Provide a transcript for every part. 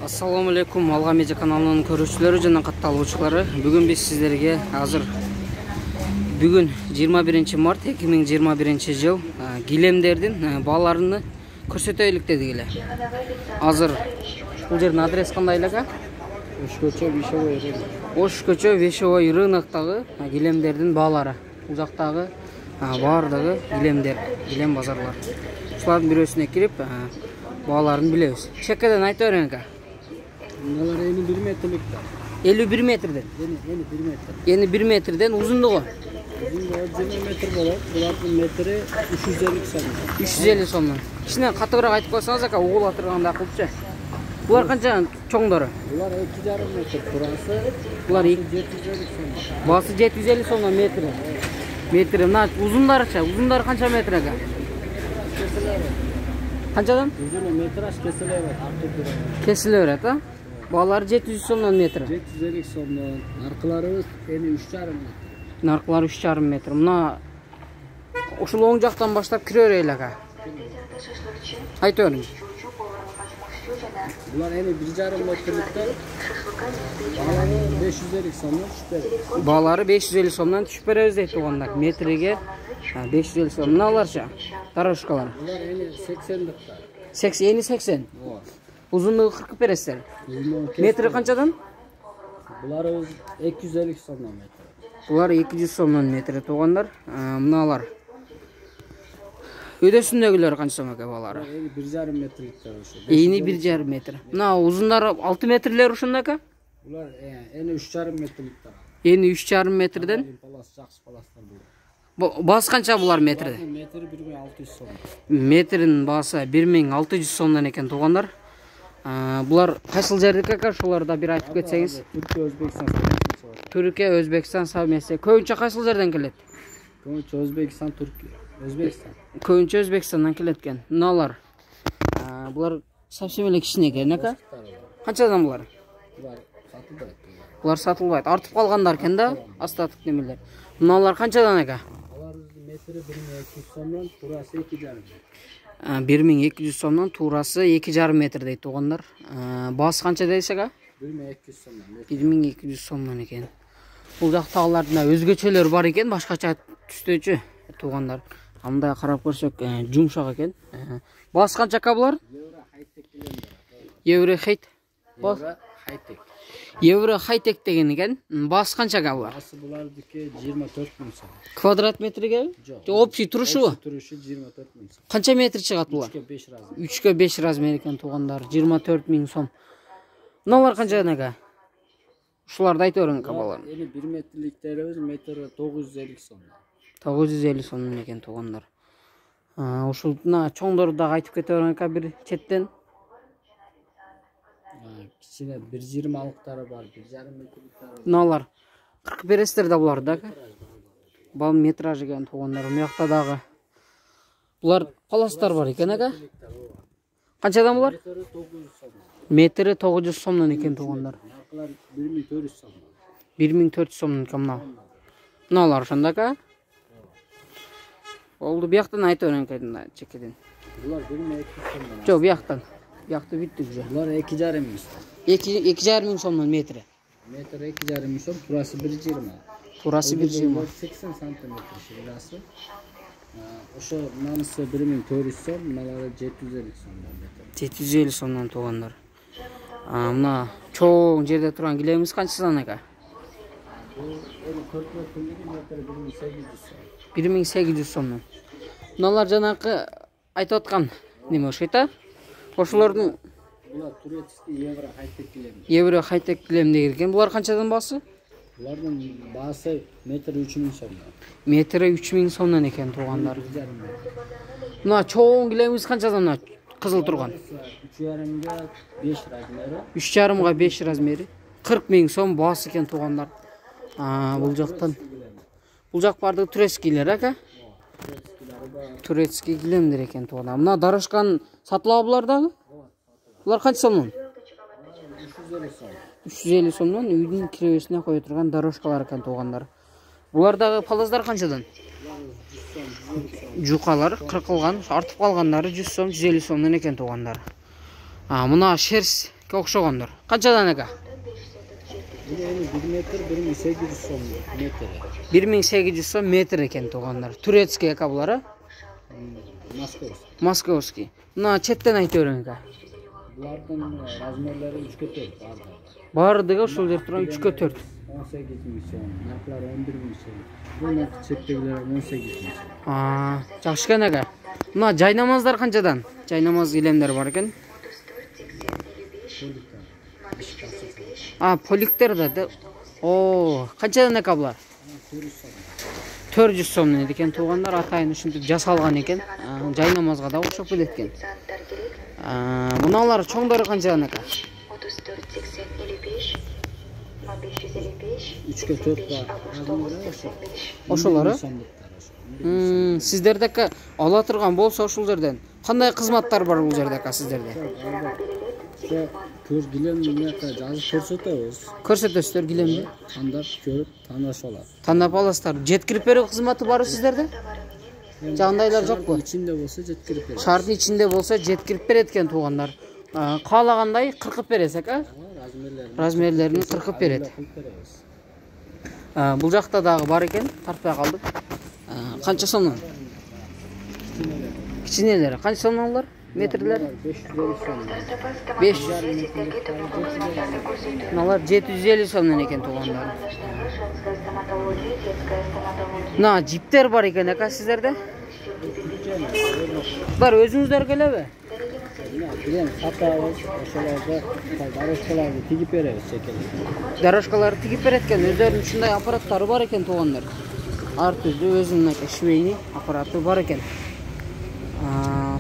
Ассаламу алейкум, Алға Медиа каналының көрүүчүлөрү жана катталуучулары. Бүгүн биз сиздерге бүгүн 21 март 2021 жыл килемдердин бааларын көрсөтөйлүк дедик эле. Азыр бул жердин адрес кандай эле? Ош көчө Вешевой рыноктагы килемдердин баалары. Бул жактагы баардыгы килемдер, килем базарлар. Ушулардын бирөөсүнө кирип бааларын билебиз. Чекеден айтып бериңиз. Bunlar 51 metrelik. 51 metreden. Yeni 1 metreden uzunluğu. Uzunluğu 20 metre болады. Buların metri 350 сом. 350 сомнан. Кичине катыгыраак айтып койсоңуз ака, угул атырганда акылчы. Булар канча чоңдору? Булар 2,5 метр турасы. Булар 750 сом. Басы 750 сомнан метри. Метри. Мына узундары канча метр ака? Канчадан? Uzunu metraj kesilebe. Kesilе берет, а? Баалары 700 сомнан метр. 750 сомнан. Аркыларыбыз эми 3,5 метр. Наркылар 3,5 метр. Мына ушул оң жактан баштап кире берели ака. Айтып бериң. Булар эми 1,5 метрликтер. Баалары 550 сомнан түшүп Баалары 550 сомнан түшүп беребиз дейт туугандар. Метриге 550 сом. Мыналарча дорожкалар. Булар эми 80 80. Uzunluğu 40 бересиздер. Метри канчадан? Буларыбыз 250 сомнан метр. Булар 200 сомнан метр туугандар. Мыналар. Өдөсүндөгүлөр канча сом экен баалары? 1,5 метрликтер ошо. Эйни 1,5 метр. Мына узундары 6 метрлер ушунда экен? Булар эни 3,5 метрликтер. Эни 3,5 метрден. Палас, жакшы паластар булар. Басы канча булар метри? Метри 1600 сом. Метрин басы 1600 сомдон экен туугандар. Булар кайсыл жердики экен, ошолорду бир айтып кетсеңиз. Түркия, Өзбекстан. Түркия, Өзбекстан совместно. Көбүнчө кайсыл жерден келет? Көбүнчө Өзбекстан, Түркия. Өзбекстан. Көбүнчө Өзбекстандан келет экен. Мыналар. Булар совсем эле кичине экен, эке? Канчадан булар? Булар сатылбайт. Булар сатылбайт. Артып калгандар экен да, астатык немелер. Мыналар канчадан экен? Алар метри 1200 сомдон, турасы 2,5 метр. 1200 сомдон туурасы 2,5 метр дейт туугандар. Басы канча дейсек а? 1200 сомдон. 1200 сомдон экен. Бул жактагыларда өзгөчөлөр бар экен, башкача түстөчү туугандар. Андай карап көрсөк, жумшак экен. Басы канча булар? Евро хайтек. Евро хайтек деген экен. Басы канча булар? Басы булардыки 24 000 сом. Квадрат метриге? Общий турушу? Турушу 24 000 сом. Канча метр чыгат булар? 3,5 размер. 3,5 размер экен туугандар. 24 000 сом. Мыналар канчадан экен? Ушуларды айтып бериң кабалар. Эми 1 метрликтерибиз метри 950 сом. 950 сомдон экен туугандар. Ушулна чоңдорду дагы айтып кете бериң ка бир четтен. Кичине 1,20 алыктары бар, 1,5 метрликтер. Мыналар 40 бересиздер да булар да. Бал метраж экен туугандар. Муякта дагы булар паластар бар экен ага. Канчадан булар? Метри 900 сомдон экен туугандар. 1400 сом. 1400 сомдон экен мына. Мыналар ошондо ака. Болду, бияктан айтып бериң кайдан чекеден. Булар 1200 сомдон. Жок, бияктан. Биякты бүттүк уже. Булар 2,5 миң сом. 2,5 миң сомдон метри. Метр 2,5 миң сом, турасы 1,20. Турасы 1,20. 80 сантиметр ширасы. Ошо мынанысы 1400 сом, мыналары 750 сомдон метр. 750 сомдон туугандар. Мына чоң жерде турган килемибиз канчадан экен? Бул 4 метрлик метр 1800 сом. 1800 сомдон. Мыналар жанакы айтып аткан неме ошойта? Ошолордун Булар турецкий евро хайтек килем. Евро хайтек килем деген. Булар канчадан басы? Булардын баасы метр 3000 сомдон. Метри 3000 сомдон экен туугандар. Мына чоң килемибиз канчадан мына кызыл турган? 3,5 5 размери. 3,5 5 размери. 40 миң сом басы экен туугандар. Бул жактан. Бул жак бардыгы турецкийлер ака. Турецкий килемдер экен туугандар. Мына дорожканын сатылабы булар дагы? Булар канча сомдон? 350 сом. 350 сомдон үйдүн киребесине кое турган дорожкалар экен туугандар. Булар дагы палаздар канчадан? Жукалар кыркылган, артып калгандары 100 сом, 150 сомдон экен туугандар. Мына шерс окшогондор. Канчадан ака? Бұл эми 1 метр 1800 сом метр. 1800 сом метр екен туугандар. Турецкий ака булар, а? Московский. Московский. Мына четтен айтып бериң ака. Бұлардың размерлері 3-ке 4 Бардыгы ушул жер турган 3-кө 4. 18.000 сом, наркылары 11.000 сом. Бұл наркы четтегілері 18.000 сом. Жакшы экен ака. Мына жайнамаздар канчадан? Жайнамаз килемдер бар экен. Поликтер да. Канчадан ака булар? 400 сом дейт экен туугандар. Атайын ушинтип жасалган экен. Жайнамазга да окшоп келет экен. Мыналар чоңдору канчадан ака? 3-ке 4 бар. Ошолор? Сиздерде ака ала турган болсо ушул жерден кандай кызматтар бар бул жерде ака сиздерде? Көз килем мынакы жазып көрсөтөбүз. Көрсөтөсүздөр килемди? Тандап көрүп тандаш алат. Тандап аласыздар. Жеткирип берүү кызматы барбы сиздерде? Жандайлар жокпу? İçinde болсо жеткирип берет. Шарты ичинде болсо жеткирип берет экен туугандар. Каалагандай кыркып бересек, а? Размерлерин кыркып берет. Бул жакта дагы бар экен, тартпай калдык. Канча сомдон? Кичинелери канча сомдон алар? Метрлер? 550 сом. 5. Мыналар 750 сомдон экен туугандар. Мына жиптер бар экен ака сиздерде? Бар өзүңүздөр келеби? Билем, сатабыз, ошолорду дорожкаларды тигип беребиз секелде. Дорожкаларды тигип берет экен, өздөрүнүн ушундай аппараттары бар экен туугандар. Ар түрдүү өзүнүн швейный аппараты бар экен.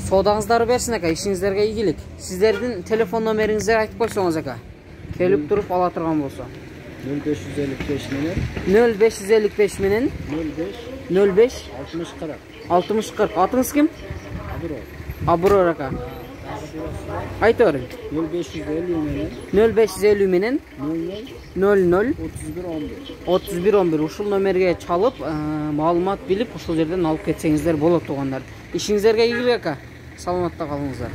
Соодаңыздарды берсин ака, ишиңиздерге ийгилик. Сиздердин телефон номериңизди айтып койсоңуз ака. Келип туруп ала турган болсо. 0555 менен 0555 менен 05 60 40. Атыңыз ким? Аброр ака. Айта бериң. 0550 менен 00 31 11 ушул номерге чалып, маалымат билип, ушул жерден алып кетсеңиздер болот туугандар. Ишиңиздерге ийгилик ака. Саламатта калыңыздар.